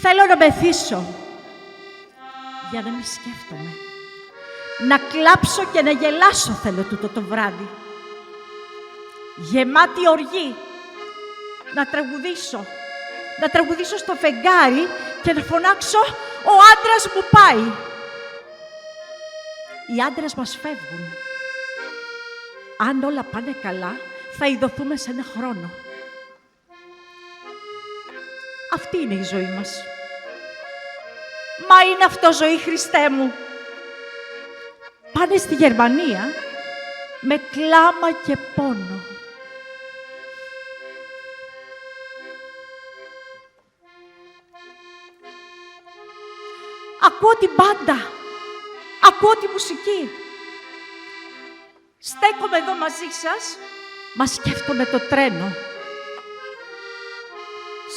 Θέλω να μεθύσω για να μην σκέφτομαι. Να κλάψω και να γελάσω θέλω τούτο το βράδυ. Γεμάτη οργή. Να τραγουδήσω στο φεγγάρι και να φωνάξω «Ο άντρας μου πάει». Οι άντρες μας φεύγουν. Αν όλα πάνε καλά, θα ειδωθούμε σε ένα χρόνο. Αυτή είναι η ζωή μας. Μα είναι αυτό ζωή, Χριστέ μου. Πάνε στη Γερμανία με κλάμα και πόνο. Ακούω την μπάντα, ακούω τη μουσική. Στέκομαι εδώ μαζί σας, μα σκέφτομαι το τρένο.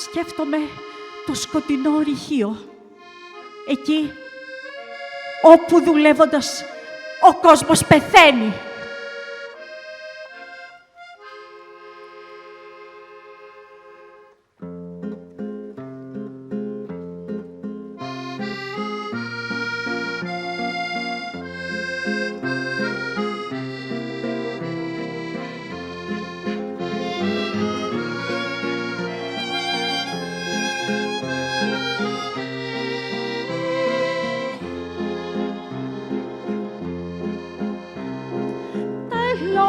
Σκέφτομαι το σκοτεινό ορυχείο. Εκεί, όπου δουλεύοντας ο κόσμος πεθαίνει.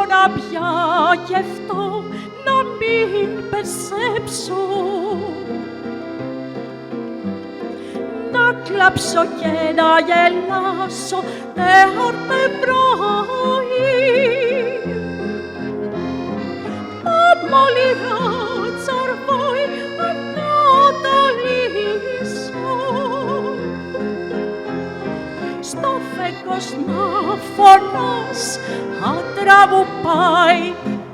Να πια κι αυτό να μην περσέψω, να κλάψω και να γελάσω νεάρτε πρωί. Μολυρά τσαρβόι ανατολίσω, στο φέκος να φωνάς άντρα μου πάει.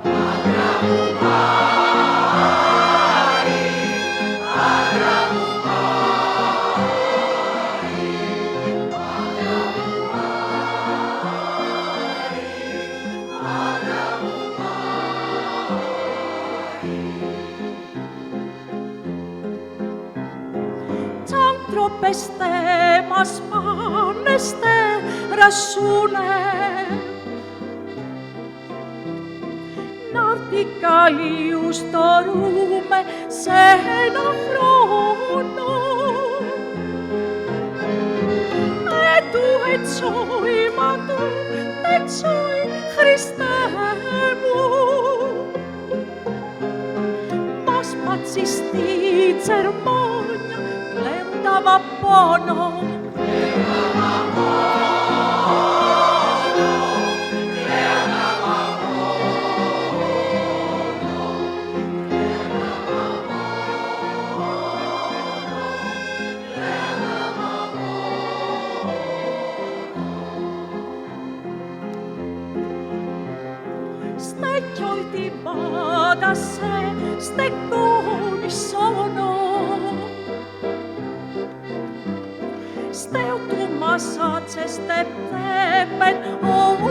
Άντρα μου πάει, άντρα μου πάει, άντρα μου πάει, άντρα μου πάει. Κι άνθρωπες τε μας πάνε στερασούνε, να'ρθει καλίους τορούμε σε ένα χρόνο. Του ετσόι, μα του ετσόι, Χριστέ μου, μας πατσιστεί τσερμόνια, κλαίγοντα μα πόνο. Στέκιoi την πάντα σε στεκόνι σώνο, στέω του μασάτσε στεπτέπεν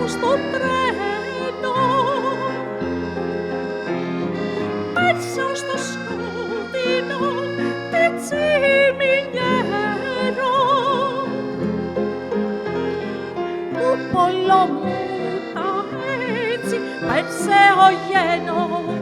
ως το τρένο. Πέρσα στο σκοτεινό τη τσιμινιέρο, του πολέμου πέρσε ο γένος.